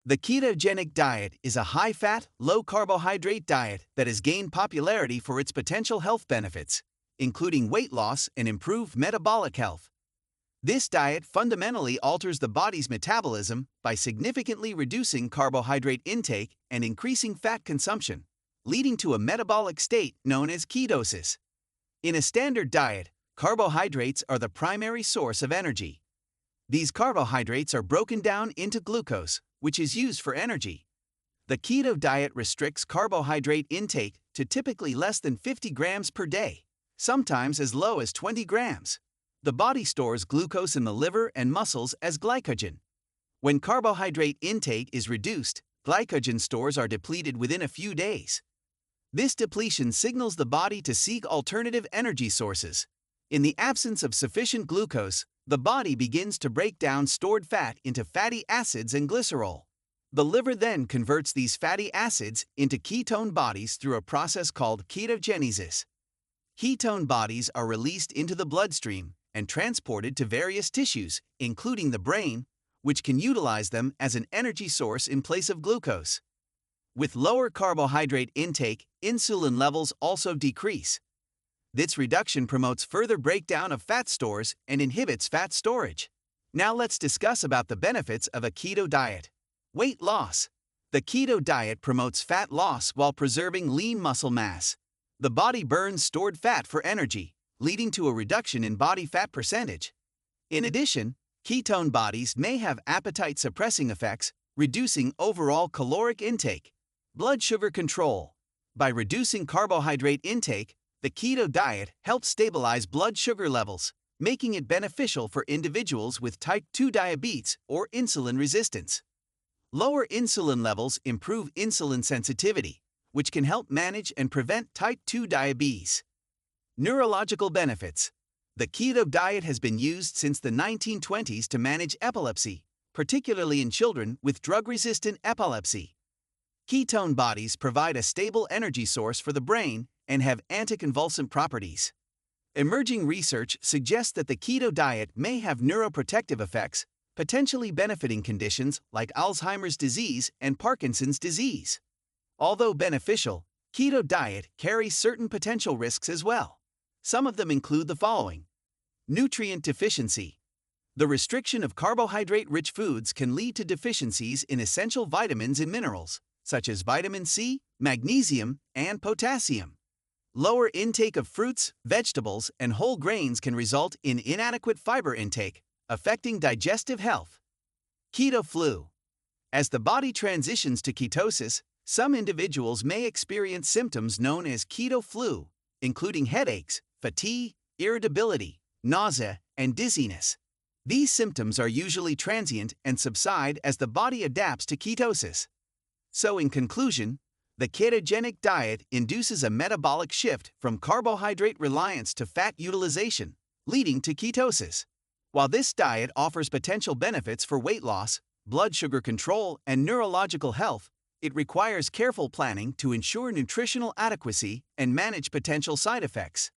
The ketogenic diet is a high-fat, low-carbohydrate diet that has gained popularity for its potential health benefits, including weight loss and improved metabolic health. This diet fundamentally alters the body's metabolism by significantly reducing carbohydrate intake and increasing fat consumption, leading to a metabolic state known as ketosis. In a standard diet, carbohydrates are the primary source of energy. These carbohydrates are broken down into glucose, which is used for energy. The keto diet restricts carbohydrate intake to typically less than 50 grams per day, sometimes as low as 20 grams. The body stores glucose in the liver and muscles as glycogen. When carbohydrate intake is reduced, glycogen stores are depleted within a few days. This depletion signals the body to seek alternative energy sources. In the absence of sufficient glucose, the body begins to break down stored fat into fatty acids and glycerol. The liver then converts these fatty acids into ketone bodies through a process called ketogenesis. Ketone bodies are released into the bloodstream and transported to various tissues, including the brain, which can utilize them as an energy source in place of glucose. With lower carbohydrate intake, insulin levels also decrease. This reduction promotes further breakdown of fat stores and inhibits fat storage. Now let's discuss about the benefits of a keto diet. Weight loss. The keto diet promotes fat loss while preserving lean muscle mass. The body burns stored fat for energy, leading to a reduction in body fat percentage. In addition, ketone bodies may have appetite-suppressing effects, reducing overall caloric intake. Blood sugar control. By reducing carbohydrate intake, the keto diet helps stabilize blood sugar levels, making it beneficial for individuals with type 2 diabetes or insulin resistance. Lower insulin levels improve insulin sensitivity, which can help manage and prevent type 2 diabetes. Neurological benefits. The keto diet has been used since the 1920s to manage epilepsy, particularly in children with drug-resistant epilepsy. Ketone bodies provide a stable energy source for the brain and have anticonvulsant properties. Emerging research suggests that the keto diet may have neuroprotective effects, potentially benefiting conditions like Alzheimer's disease and Parkinson's disease. Although beneficial, keto diet carries certain potential risks as well. Some of them include the following. Nutrient deficiency. The restriction of carbohydrate-rich foods can lead to deficiencies in essential vitamins and minerals, such as vitamin C, magnesium, and potassium. Lower intake of fruits, vegetables, and whole grains can result in inadequate fiber intake, affecting digestive health. Keto flu. As the body transitions to ketosis, some individuals may experience symptoms known as keto flu, including headaches, fatigue, irritability, nausea, and dizziness. These symptoms are usually transient and subside as the body adapts to ketosis. So in conclusion, the ketogenic diet induces a metabolic shift from carbohydrate reliance to fat utilization, leading to ketosis. While this diet offers potential benefits for weight loss, blood sugar control, and neurological health, it requires careful planning to ensure nutritional adequacy and manage potential side effects.